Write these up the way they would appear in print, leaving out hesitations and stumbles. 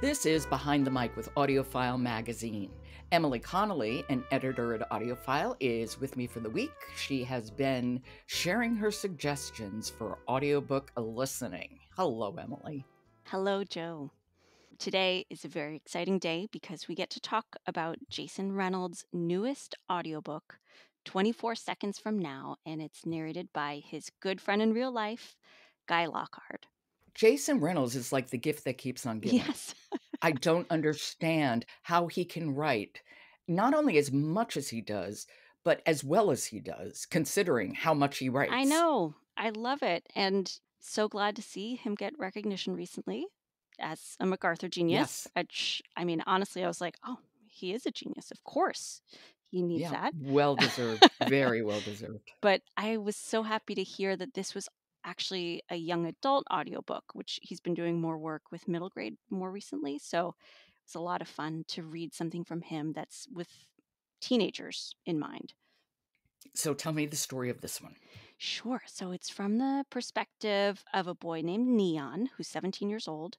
This is Behind the Mic with AudioFile magazine. Emily Connelly, an editor at AudioFile, is with me for the week. She has been sharing her suggestions for audiobook listening. Hello, Emily. Hello, Joe. Today is a very exciting day because we get to talk about Jason Reynolds' newest audiobook, 24 Seconds from Now, and it's narrated by his good friend in real life, Guy Lockard. Jason Reynolds is like the gift that keeps on giving. Yes. I don't understand how he can write not only as much as he does, but as well as he does, considering how much he writes. I know. I love it. And so glad to see him get recognition recently as a MacArthur genius. Yes. Which, honestly, I was like, oh, he is a genius. Of course, he needs Yeah, that. well deserved. Very well deserved. But I was so happy to hear that this was actually a young adult audiobook, which he's been doing more work with middle grade more recently. So it's a lot of fun to read something from him that's with teenagers in mind. So tell me the story of this one. Sure. So it's from the perspective of a boy named Neon, who's 17 years old.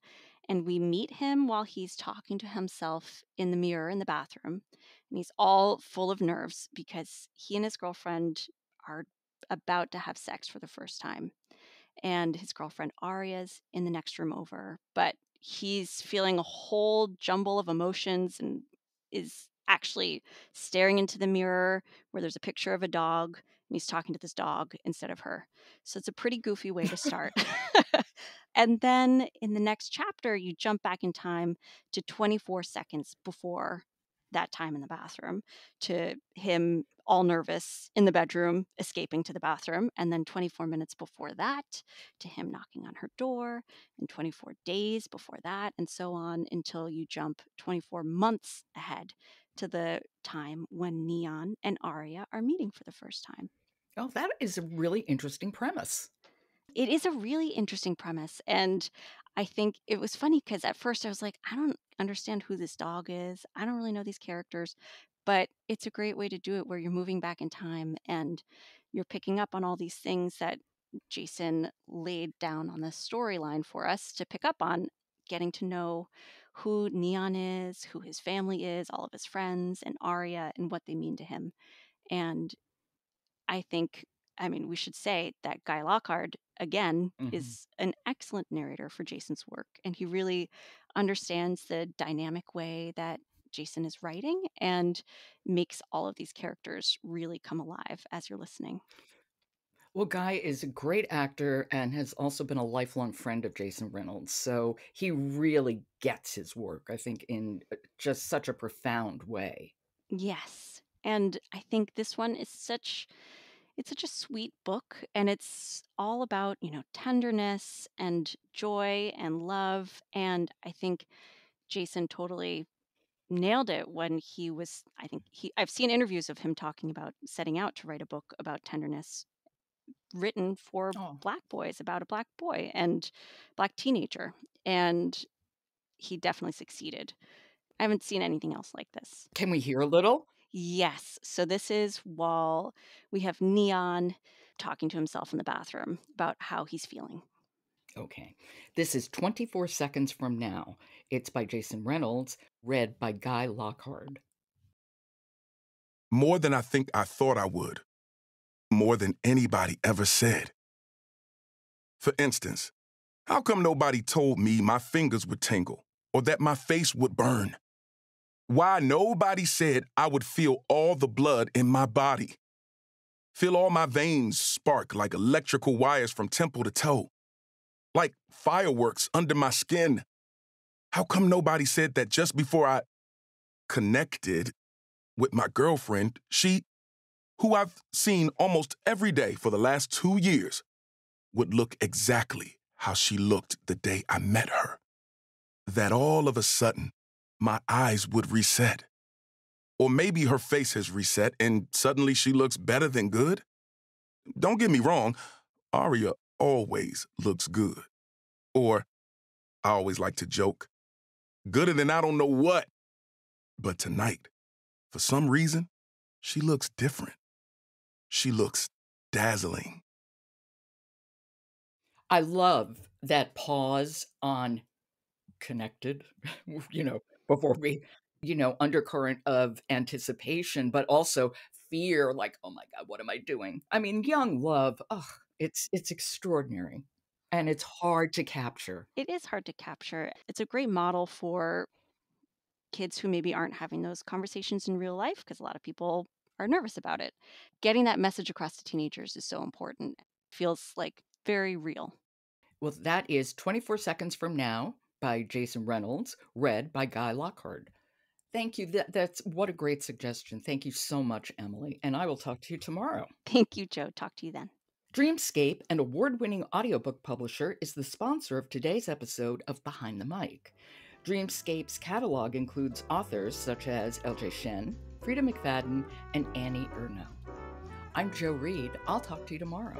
And we meet him while he's talking to himself in the mirror in the bathroom. And he's all full of nerves because he and his girlfriend are about to have sex for the first time. And his girlfriend Aria's in the next room over. But he's feeling a whole jumble of emotions and is actually staring into the mirror where there's a picture of a dog and he's talking to this dog instead of her. So it's a pretty goofy way to start. And then in the next chapter, you jump back in time to 24 seconds before that time in the bathroom, to him all nervous in the bedroom, escaping to the bathroom. And then 24 minutes before that, to him knocking on her door, and 24 days before that, and so on until you jump 24 months ahead to the time when Neon and Aria are meeting for the first time. Oh, that is a really interesting premise. It is a really interesting premise. And I think it was funny because at first I was like, I don't understand who this dog is. I don't really know these characters. But it's a great way to do it where you're moving back in time and you're picking up on all these things that Jason laid down on the storyline for us to pick up on, getting to know who Neon is, who his family is, all of his friends, and Aria and what they mean to him. And I think, we should say that Guy Lockard, again, is an excellent narrator for Jason's work. And he really understands the dynamic way that Jason is writing and makes all of these characters really come alive as you're listening. Well, Guy is a great actor and has also been a lifelong friend of Jason Reynolds. So he really gets his work, I think, in just such a profound way. Yes. And I think this one is it's such a sweet book, and it's all about, tenderness and joy and love. And I think Jason totally nailed it when I've seen interviews of him talking about setting out to write a book about tenderness written for Oh, Black boys, about a Black boy and Black teenager. And he definitely succeeded. I haven't seen anything else like this. can we hear a little? Yes. So this is while we have Neon talking to himself in the bathroom about how he's feeling. Okay. This is 24 Seconds from Now. It's by Jason Reynolds, read by Guy Lockard. More than I think I thought I would. More than anybody ever said. For instance, how come nobody told me my fingers would tingle or that my face would burn? Why nobody said I would feel all the blood in my body? Feel all my veins spark like electrical wires from temple to toe. Like fireworks under my skin. How come nobody said that just before I connected with my girlfriend, she, who I've seen almost every day for the last 2 years, would look exactly how she looked the day I met her? That all of a sudden, my eyes would reset. Or maybe her face has reset and suddenly she looks better than good? Don't get me wrong, Aria always looks good. Or, I always like to joke, gooder than I don't know what. But tonight, for some reason, she looks different. She looks dazzling. I love that pause on connected, before we, undercurrent of anticipation, but also fear, like, oh my God, what am I doing? I mean, young love, it's extraordinary and it's hard to capture. It is hard to capture. It's a great model for kids who maybe aren't having those conversations in real life because a lot of people are nervous about it. Getting that message across to teenagers is so important. Feels like very real. Well, that is 24 Seconds from Now by Jason Reynolds, read by Guy Lockard. Thank you. That's what a great suggestion. Thank you so much, Emily. And I will talk to you tomorrow. Thank you, Joe. Talk to you then. Dreamscape, an award-winning audiobook publisher, is the sponsor of today's episode of Behind the Mic. Dreamscape's catalog includes authors such as L.J. Shen, Frida McFadden, and Annie Ernaux. I'm Joe Reed. I'll talk to you tomorrow.